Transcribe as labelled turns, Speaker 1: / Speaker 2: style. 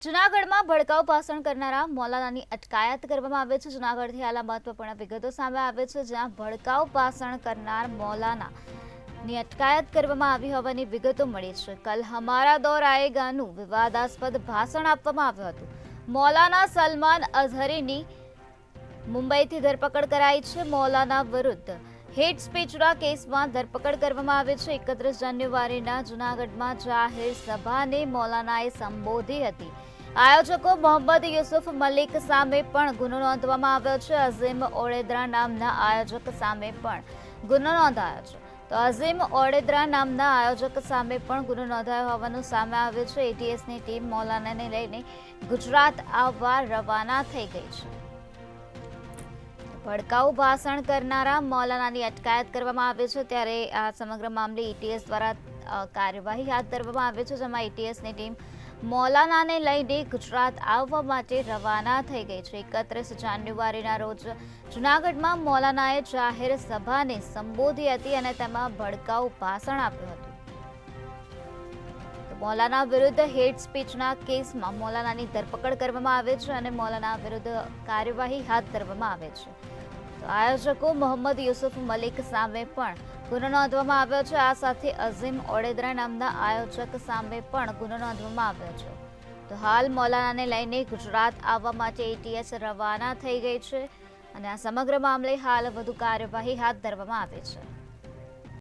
Speaker 1: જૂનાગઢમાં ભડકાઉ ભાષણ કરનારા મૌલાનાની અટકાયત કરવામાં આવે છે। જૂનાગઢથી હાલ મહત્વપૂર્ણ વિગતો સામે આવે છે, જ્યાં ભડકાઉ ભાષણ કરનાર મૌલાનાની અટકાયત કરવામાં આવી હોવાની વિગતો મળી છે। કલ હમારા દૌર આયેગાનું વિવાદાસ્પદ ભાષણ આપવામાં આવ્યું હતું। મૌલાના સલમાન અઝહરીની મુંબઈથી ધરપકડ કરાઈ છે। મૌલાના વિરુદ્ધ હેટ સ્પીચના કેસમાં ધરપકડ કરવામાં આવી છે। 31 જાન્યુઆરીના જૂનાગઢમાં જાહેર સભાને મૌલાનાએ સંબોધી હતી। આયોજકો મોહમ્મદ યુસુફ મલિક સામે પણ ગુનો નોંધવામાં આવ્યો છે। અઝીમ ઓડેદરા નામના આયોજક સામે પણ ગુનો નોંધાયો છે। તો અઝીમ ઓડેદરા નામના આયોજક સામે પણ ગુનો નોંધાયો હોવાનું સામે આવ્યું છે। એટીએસની ટીમ મૌલાનાને લઈને ગુજરાત આવવા રવાના થઈ ગઈ છે। ભડકાઉ ભાષણ કરનારા મૌલાનાની અટકાયત કરવામાં આવી છે, ત્યારે આ સમગ્ર મામલે એટીએસ દ્વારા કાર્યવાહી હાથ ધરવામાં આવી છે, જેમાં એટીએસની ટીમ મૌલાનાને લઈને ગુજરાત આવવા માટે રવાના થઈ ગઈ છે। 31 જાન્યુઆરીના રોજ જૂનાગઢમાં મૌલાનાએ જાહેર સભાને સંબોધી હતી અને તેમાં ભડકાઉ ભાષણ આપ્યું હતું। મૌલાના વિરુદ્ધ હેટ સ્પીચના કેસમાં મૌલાનાની ધરપકડ કરવામાં આવે છે અને મૌલાના વિરુદ્ધ કાર્યવાહી હાથ ધરવામાં આવે છે। તો આયોજકો મોહમ્મદ યુસુફ મલિક સામે પણ ગુનો નોંધવામાં આવ્યો છે। આ સાથે અઝીમ ઓડેદરા નામના આયોજક સામે પણ ગુનો નોંધવામાં આવ્યો છે। તો હાલ મૌલાનાને લઈને ગુજરાત આવવા માટે એટીએસ રવાના થઈ ગઈ છે અને આ સમગ્ર મામલે હાલ વધુ કાર્યવાહી હાથ ધરવામાં આવી છે।